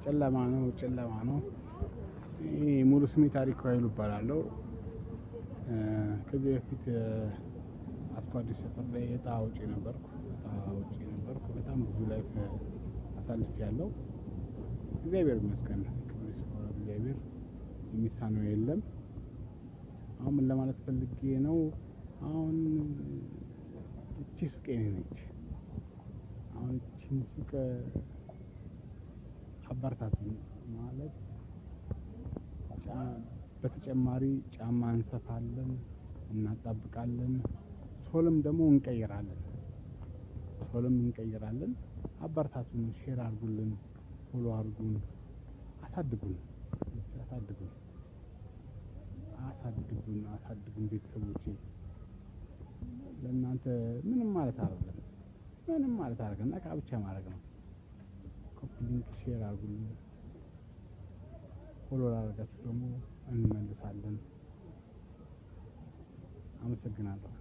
ጨለማ ነው። ሙሉ ስሜ ታሪኩ ኃይሉ እባላለሁ። ከዚህ በፊት አስኮ አዲስ ሰፈር ላይ እጣ አውጪ ነበርኩ። በጣም ብዙ ላይፍ አሳልፌያለሁ። እግዚአብሔር ይመስገን። እግዚአብሔር የሚሳነው የለም። አሁን ምን ለማለት ፈልጌ ነው? አሁን እቺ ሱቅ የኔ ነች። አሁን እቺን ሱቅ አበርታቱኝ ማለት በተጨማሪ ጫማ እንሰፋለን፣ እናጣብቃለን፣ ሶልም ደግሞ እንቀይራለን። አበርታቱን፣ ሼር አድርጉልን፣ ፎሎ አድርጉን፣ አሳድጉን ቤተሰቦቼ። ለእናንተ ምንም ማለት አይደለም። ነካ ብቻ ማድረግ ነው። ኮፒ ሊንክ ሼር አድርጉልን። ፎሎ ላደረጋችሁ ደግሞ እንመልሳለን። አመሰግናለሁ።